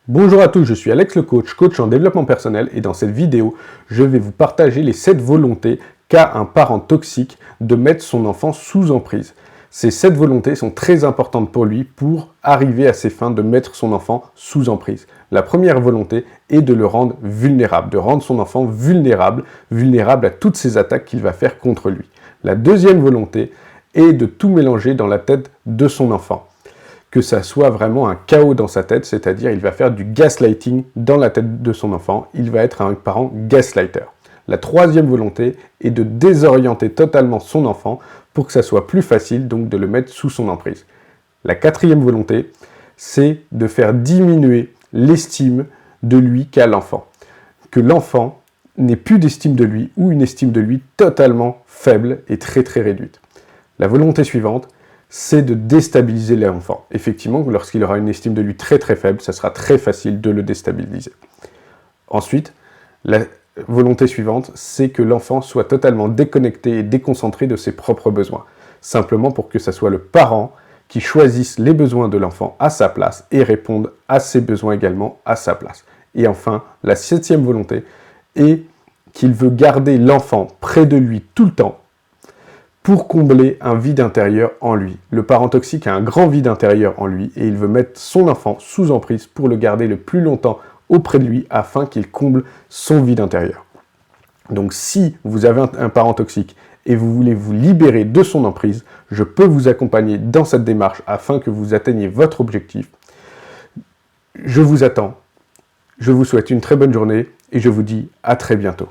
Bonjour à tous, je suis Alex le coach, coach en développement personnel et dans cette vidéo, je vais vous partager les 7 volontés qu'a un parent toxique de mettre son enfant sous emprise. Ces 7 volontés sont très importantes pour lui pour arriver à ses fins de mettre son enfant sous emprise. La première volonté est de le rendre vulnérable, de rendre son enfant vulnérable à toutes ces attaques qu'il va faire contre lui. La deuxième volonté est de tout mélanger dans la tête de son enfant. Que ça soit vraiment un chaos dans sa tête, c'est-à-dire il va faire du gaslighting dans la tête de son enfant, il va être un parent gaslighter. La troisième volonté est de désorienter totalement son enfant pour que ça soit plus facile donc de le mettre sous son emprise. La quatrième volonté, c'est de faire diminuer l'estime de lui qu'a l'enfant. Que l'enfant n'ait plus d'estime de lui ou une estime de lui totalement faible et très réduite. La volonté suivante, c'est de déstabiliser l'enfant. Effectivement, lorsqu'il aura une estime de lui très faible, ça sera très facile de le déstabiliser. Ensuite, la volonté suivante, c'est que l'enfant soit totalement déconnecté et déconcentré de ses propres besoins. Simplement pour que ça soit le parent qui choisisse les besoins de l'enfant à sa place et réponde à ses besoins également à sa place. Et enfin, la septième volonté est qu'il veut garder l'enfant près de lui tout le temps, pour combler un vide intérieur en lui. Le parent toxique a un grand vide intérieur en lui et il veut mettre son enfant sous emprise pour le garder le plus longtemps auprès de lui afin qu'il comble son vide intérieur. Donc si vous avez un parent toxique et vous voulez vous libérer de son emprise, je peux vous accompagner dans cette démarche afin que vous atteigniez votre objectif. Je vous attends, je vous souhaite une très bonne journée et je vous dis à très bientôt.